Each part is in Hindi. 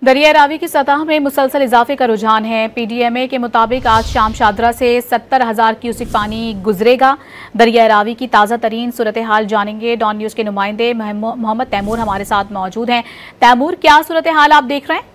दरिया रावी की सतह में मुसलसल इजाफे का रुझान है। पीडीएमए के मुताबिक आज शाम शादरा से 70,000 क्यूसिक पानी गुजरेगा। दरिया रावी की ताज़ा तरीन सूरत हाल जानेंगे। डॉन न्यूज़ के नुमाइंदे मोहम्मद तैमूर हमारे साथ मौजूद हैं। तैमूर, क्या सूरत हाल आप देख रहे हैं?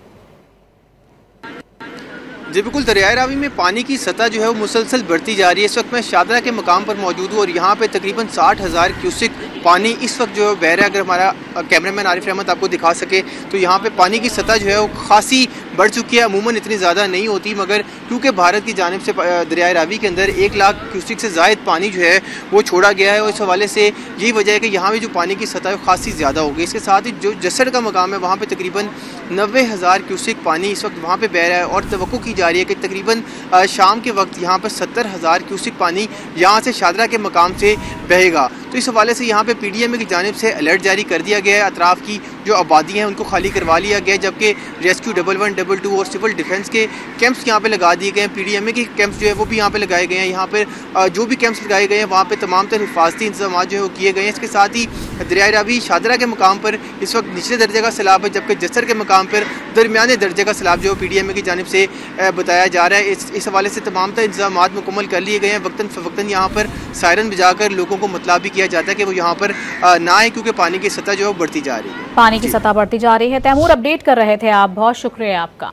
जी बिल्कुल, दरियाए रावी में पानी की सतह जो है वो मुसलसल बढ़ती जा रही है। इस वक्त मैं शादरा के मकाम पर मौजूद हूँ और यहाँ पे तकरीबन 60,000 क्यूसिक पानी इस वक्त जो है बह रहा है। अगर हमारा कैमरामैन आरिफ रहमत आपको दिखा सके तो यहाँ पे पानी की सतह जो है वो खासी बढ़ चुकी है। अमूमन इतनी ज़्यादा नहीं होती, मगर क्योंकि भारत की जानिब से दरियाए रावी के अंदर 1 लाख क्यूसिक से ज़ायद पानी जो है वो छोड़ा गया है और इस हवाले से यही वजह है कि यहाँ पर जो पानी की सतह है खासी ज़्यादा होगी। इसके साथ ही जो जसड़ का मकाम है वहाँ पर तकरीबन 90,000 क्यूसिक पानी इस वक्त वहाँ पर बह रहा है और तवक्को की जा रही है कि तकरीबन शाम के वक्त यहाँ पर 70,000 क्यूसिक पानी यहाँ से शादरा के मकाम से बहेगा। तो इस हवाले से यहाँ पे पीडीएमए की जानिब से अलर्ट जारी कर दिया गया है। अतराफ़ की जो आबादी हैं उनको खाली करवा लिया गया है, जबकि रेस्क्यू 11, 22 और सिविल डिफेंस के कैंप्स यहाँ पे लगा दिए गए हैं। पीडीएमए के कैंप्स जो है वो भी यहाँ पे लगाए गए हैं। यहाँ पर जो भी कैंप्स लगाए गए हैं वहाँ पे तमाम तरह हिफाजती इंतजाम जो है वो किए गए हैं। इसके साथ ही दरियाए रावी शादरा के मकाम पर इस वक्त निचले दर्जे का सैलाब है, जबकि जसर के मकाम पर दरमियाने दर्जे का सैलाब जो पीडीएमए की जानिब से बताया जा रहा है। इस हवाले से तमाम तरह इंतजाम मुकम्मल कर लिए गए हैं। वक्तन फ़वक्तन यहाँ पर सायरन बजाकर लोगों को मतलब भी किया जाता है कि वो यहाँ पर ना आए, क्योंकि पानी की सतह जो है बढ़ती जा रही है। पानी की सतह बढ़ती जा रही है। तैमूर, अपडेट कर रहे थे आप, बहुत शुक्रिया आपका।